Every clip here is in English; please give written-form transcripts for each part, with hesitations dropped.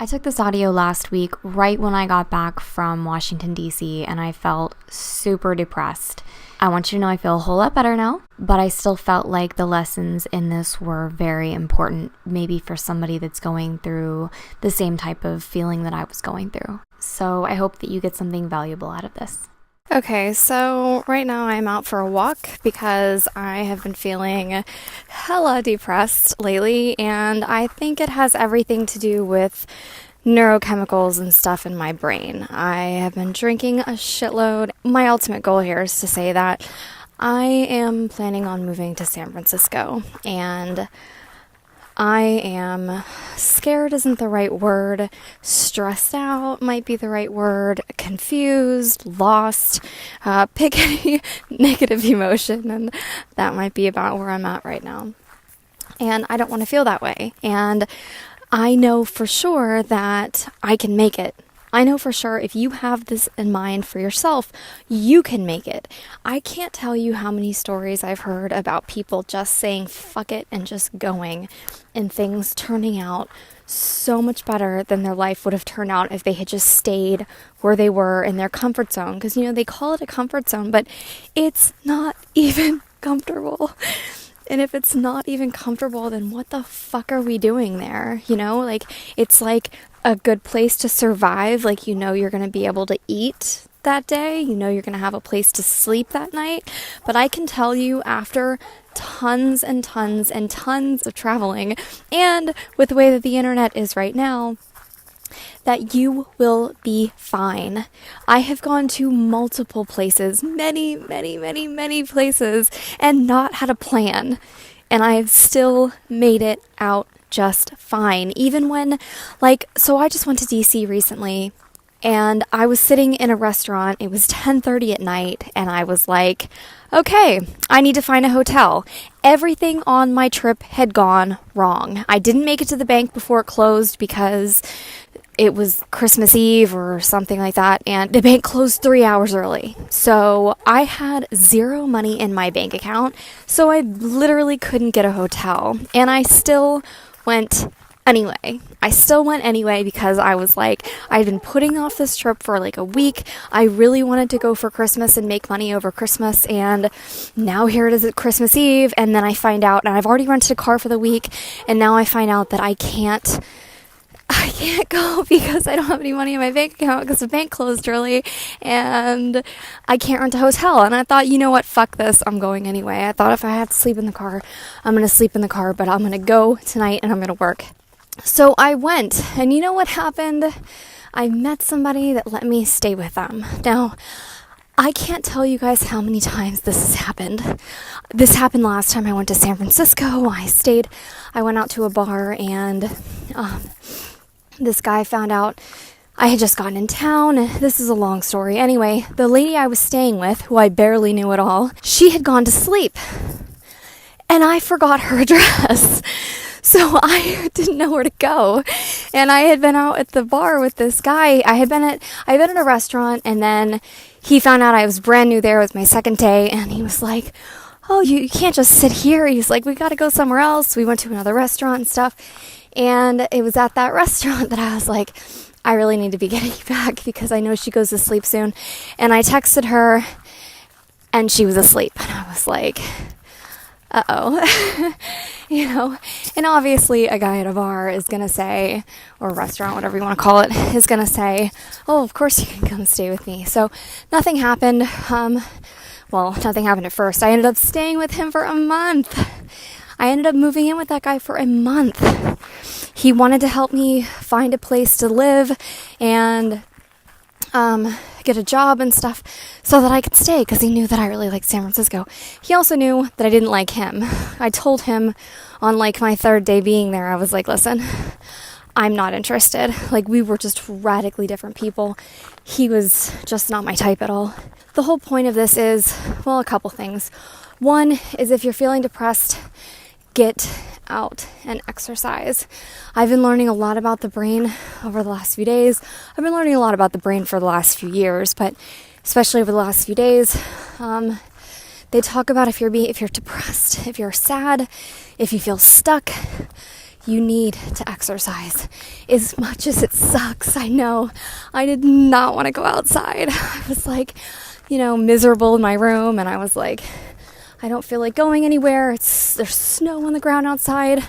I took this audio last week right when I got back from Washington, D.C., and I felt super depressed. I want you to know I feel a whole lot better now, but I still felt like the lessons in this were very important, maybe for somebody that's going through the same type of feeling that I was going through. So I hope that you get something valuable out of this. Okay, so right now I'm out for a walk because I have been feeling hella depressed lately, and I think it has everything to do with neurochemicals and stuff in my brain. I have been drinking a shitload. My ultimate goal here is to say that I am planning on moving to San Francisco, and I am scared isn't the right word, stressed out might be the right word, confused, lost, pick any negative emotion, and that might be about where I'm at right now. And I don't want to feel that way. And I know for sure that I can make it. I know for sure if you have this in mind for yourself, you can make it. I can't tell you how many stories I've heard about people just saying fuck it and just going, and things turning out so much better than their life would have turned out if they had just stayed where they were in their comfort zone. Because, they call it a comfort zone, but it's not even comfortable. And if it's not even comfortable, then what the fuck are we doing there? It's like a good place to survive. You're going to be able to eat that day. You're going to have a place to sleep that night. But I can tell you, after tons and tons and tons of traveling, and with the way that the internet is right now, that you will be fine. I have gone to multiple places, many, many, many, many places, and not had a plan. And I've still made it out just fine. Even when, so I just went to DC recently, and I was sitting in a restaurant. It was 10:30 at night, and I was like, okay, I need to find a hotel. Everything on my trip had gone wrong. I didn't make it to the bank before it closed because it was Christmas Eve or something like that, and the bank closed 3 hours early. So I had zero money in my bank account, so I literally couldn't get a hotel. And I still went anyway. Because I was like, I'd been putting off this trip for a week. I really wanted to go for Christmas and make money over Christmas, and now here it is at Christmas Eve, and then I find out, and I've already rented a car for the week, and now I find out that I can't go because I don't have any money in my bank account because the bank closed early, and I can't rent a hotel. And I thought, you know what, fuck this, I'm going anyway. I thought if I have to sleep in the car, I'm going to sleep in the car, but I'm going to go tonight and I'm going to work. So I went, and you know what happened? I met somebody that let me stay with them. Now, I can't tell you guys how many times this has happened. This happened last time I went to San Francisco. I went out to a bar, and this guy found out I had just gotten in town. This is a long story. Anyway, the lady I was staying with, who I barely knew at all, she had gone to sleep. And I forgot her address. So I didn't know where to go. And I had been out at the bar with this guy. I had been at a restaurant, and then he found out I was brand new there. It was my second day, and he was like, oh, you can't just sit here. He's like, we got to go somewhere else. We went to another restaurant and stuff. And it was at that restaurant that I was like, I really need to be getting back because I know she goes to sleep soon. And I texted her, and she was asleep. And I was like, uh-oh. And obviously a guy at a bar is going to say, or a restaurant, whatever you want to call it, is going to say, oh, of course you can come stay with me. So nothing happened. Nothing happened at first. I ended up staying with him for a month. I ended up moving in with that guy for a month. He wanted to help me find a place to live and get a job and stuff so that I could stay, because he knew that I really liked San Francisco. He also knew that I didn't like him. I told him on my third day being there, I was like, listen, I'm not interested. We were just radically different people. He was just not my type at all. The whole point of this is, a couple things. One is, if you're feeling depressed, get out and exercise. I've been learning a lot about the brain over the last few days. I've been learning a lot about the brain for the last few years, but especially over the last few days, they talk about if you're depressed, if you're sad, if you feel stuck, You need to exercise. As much as it sucks, I know. I did not want to go outside. I was like, miserable in my room, and I was like, I don't feel like going anywhere. There's snow on the ground outside.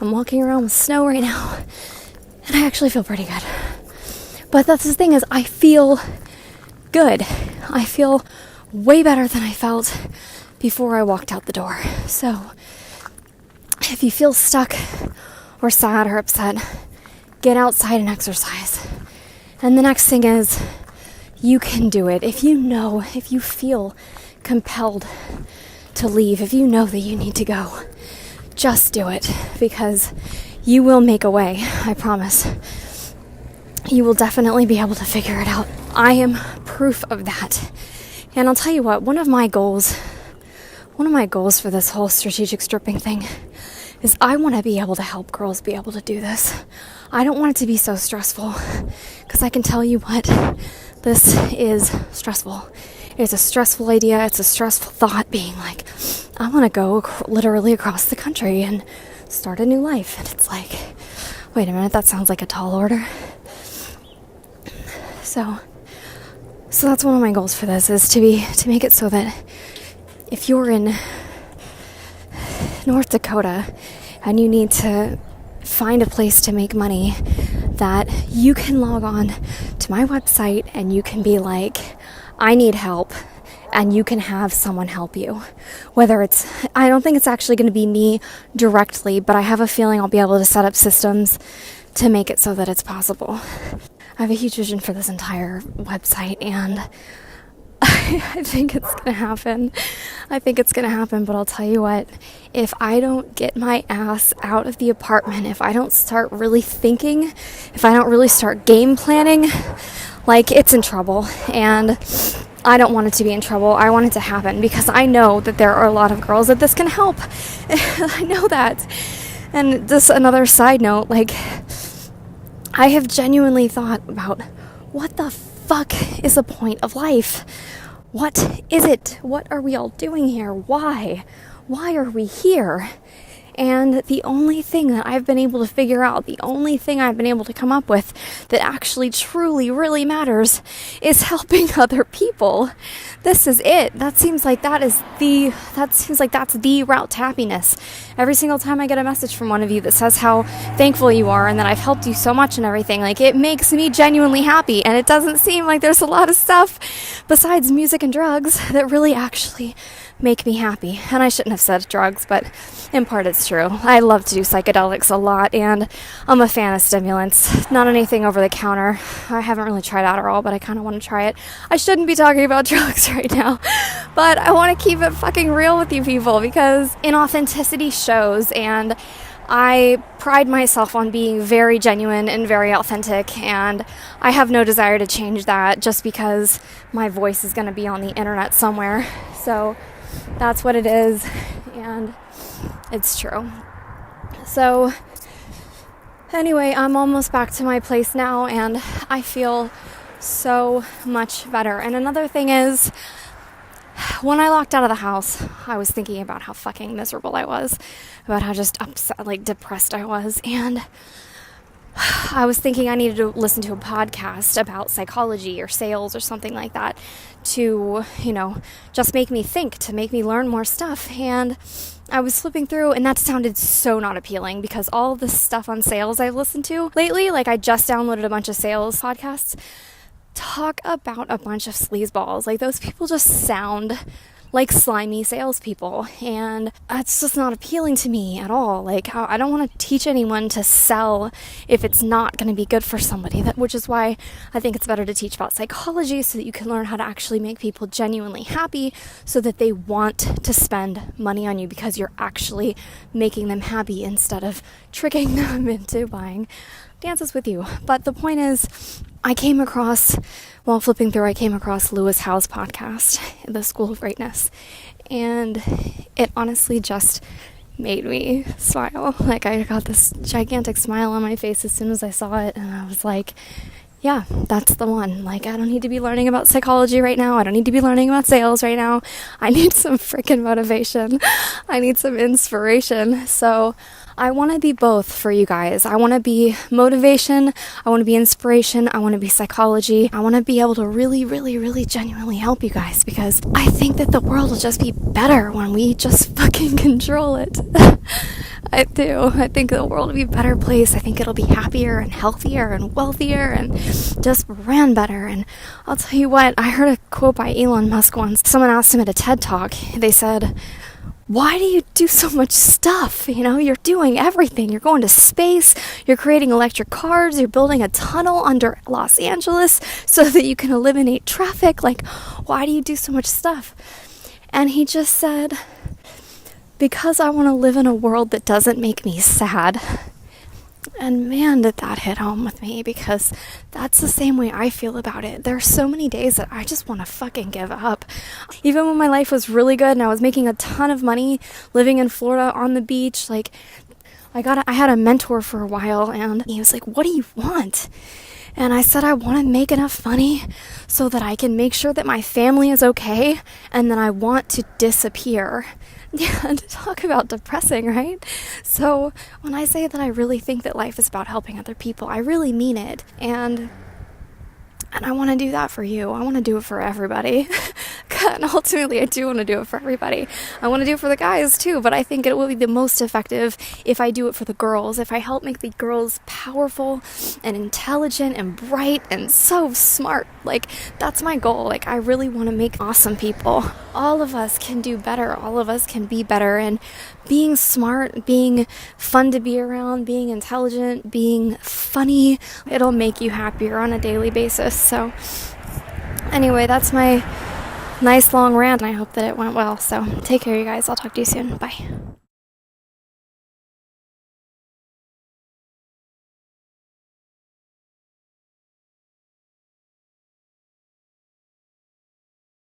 I'm walking around with snow right now, and I actually feel pretty good. But that's the thing, is I feel good. I feel way better than I felt before I walked out the door. So if you feel stuck or sad or upset, get outside and exercise. And the next thing is, you can do it. If you feel compelled to leave, if you know that you need to go, just do it, because you will make a way, I promise. You will definitely be able to figure it out. I am proof of that. And I'll tell you what, one of my goals for this whole strategic stripping thing is I want to be able to help girls be able to do this. I don't want it to be so stressful, because I can tell you what, this is stressful. It's a stressful idea. It's a stressful thought, being like, I want to go literally across the country and start a new life. And it's like, wait a minute, that sounds like a tall order. So that's one of my goals for this, is to make it so that if you're in North Dakota and you need to find a place to make money, that you can log on to my website and you can be like, I need help, and you can have someone help you. I don't think it's actually going to be me directly, but I have a feeling I'll be able to set up systems to make it so that it's possible. I have a huge vision for this entire website, and I think it's going to happen. But I'll tell you what, if I don't get my ass out of the apartment, if I don't start really thinking, if I don't really start game planning, like, it's in trouble. And I don't want it to be in trouble. I want it to happen, because I know that there are a lot of girls that this can help. I know that. And just another side note, like, I have genuinely thought about, what the fuck is the point of life? What is it? What are we all doing here? Why? Why are we here? And the only thing that I've been able to figure out, the only thing I've been able to come up with that actually truly really matters, is helping other people. This is it. That seems like that's the route to happiness. Every single time I get a message from one of you that says how thankful you are and that I've helped you so much and everything, like, it makes me genuinely happy. And it doesn't seem like there's a lot of stuff besides music and drugs that really actually make me happy. And I shouldn't have said drugs, but in part it's true. I love to do psychedelics a lot, and I'm a fan of stimulants. Not anything over the counter. I haven't really tried Adderall, but I kind of want to try it. I shouldn't be talking about drugs right now, but I want to keep it fucking real with you people, because inauthenticity shows, and I pride myself on being very genuine and very authentic, and I have no desire to change that just because my voice is going to be on the internet somewhere. So that's what it is, and it's true. So anyway, I'm almost back to my place now, and I feel so much better. And another thing is, when I locked out of the house, I was thinking about how fucking miserable I was, about how just upset, like, depressed I was, and I was thinking I needed to listen to a podcast about psychology or sales or something like that to, just make me think, to make me learn more stuff. And I was flipping through, and that sounded so not appealing, because all of this stuff on sales I've listened to lately, like, I just downloaded a bunch of sales podcasts, talk about a bunch of sleazeballs. Like, those people just sound like slimy salespeople, and it's just not appealing to me at all. Like, I don't want to teach anyone to sell if it's not going to be good for somebody. Which is why I think it's better to teach about psychology, so that you can learn how to actually make people genuinely happy, so that they want to spend money on you because you're actually making them happy instead of tricking them into buying dances with you. But the point is, while flipping through, I came across Lewis Howes' podcast, The School of Greatness, and it honestly just made me smile. Like, I got this gigantic smile on my face as soon as I saw it, and I was like, yeah, that's the one. Like, I don't need to be learning about psychology right now. I don't need to be learning about sales right now. I need some freaking motivation. I need some inspiration. So I want to be both for you guys. I want to be motivation. I want to be inspiration. I want to be psychology. I want to be able to really, really, really genuinely help you guys, because I think that the world will just be better when we just fucking control it. I do. I think the world will be a better place. I think it'll be happier and healthier and wealthier and just ran better. And I'll tell you what, I heard a quote by Elon Musk once. Someone asked him at a TED Talk. They said, why do you do so much stuff? You know, you're doing everything. You're going to space, you're creating electric cars, you're building a tunnel under Los Angeles so that you can eliminate traffic. Like, why do you do so much stuff? And he just said, because I want to live in a world that doesn't make me sad. And man, did that hit home with me, because that's the same way I feel about it. There are so many days that I just want to fucking give up. Even when my life was really good and I was making a ton of money living in Florida on the beach, like I had a mentor for a while, and he was like, what do you want? And I said, I want to make enough money so that I can make sure that my family is okay, and then I want to disappear. Yeah, talk about depressing, right? So when I say that I really think that life is about helping other people, I really mean it. And I want to do that for you. I want to do it for everybody. And ultimately, I do want to do it for everybody. I want to do it for the guys too, but I think it will be the most effective if I do it for the girls. If I help make the girls powerful and intelligent and bright and so smart. Like, that's my goal. Like, I really want to make awesome people. All of us can do better. All of us can be better. And being smart, being fun to be around, being intelligent, being funny, it'll make you happier on a daily basis. So anyway, that's my nice long rant, and I hope that it went well. So take care, you guys. I'll talk to you soon. Bye.